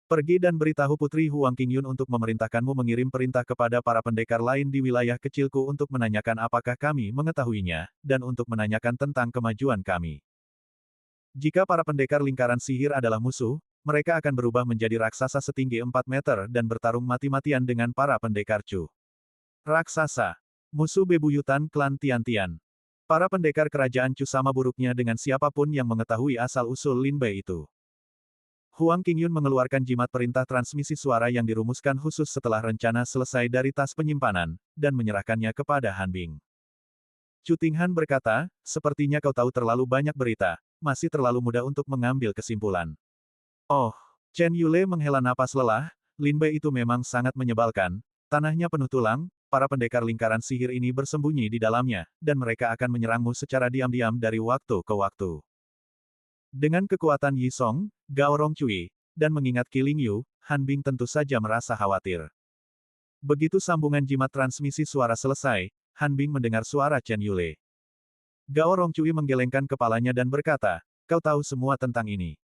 Pergi dan beritahu Putri Huang Qingyun untuk memerintahkanmu mengirim perintah kepada para pendekar lain di wilayah kecilku untuk menanyakan apakah kami mengetahuinya, dan untuk menanyakan tentang kemajuan kami. Jika para pendekar lingkaran sihir adalah musuh, mereka akan berubah menjadi raksasa setinggi 4 meter dan bertarung mati-matian dengan para pendekar Chu. Raksasa. Musuh bebuyutan klan Tian-Tian. Para pendekar kerajaan Chu sama buruknya dengan siapapun yang mengetahui asal-usul Lin Bei itu. Huang Qingyun mengeluarkan jimat perintah transmisi suara yang dirumuskan khusus setelah rencana selesai dari tas penyimpanan, dan menyerahkannya kepada Han Bing. Chu Tinghan berkata, sepertinya kau tahu terlalu banyak berita, masih terlalu mudah untuk mengambil kesimpulan. Oh, Chen Yule menghela napas lelah, Lin Bei itu memang sangat menyebalkan, tanahnya penuh tulang, para pendekar lingkaran sihir ini bersembunyi di dalamnya, dan mereka akan menyerangmu secara diam-diam dari waktu ke waktu. Dengan kekuatan Yi Song, Gao Rongcui, dan mengingat Qi Lingyu, Han Bing tentu saja merasa khawatir. Begitu sambungan jimat transmisi suara selesai, Han Bing mendengar suara Chen Yule. Gao Rongcui menggelengkan kepalanya dan berkata, kau tahu semua tentang ini.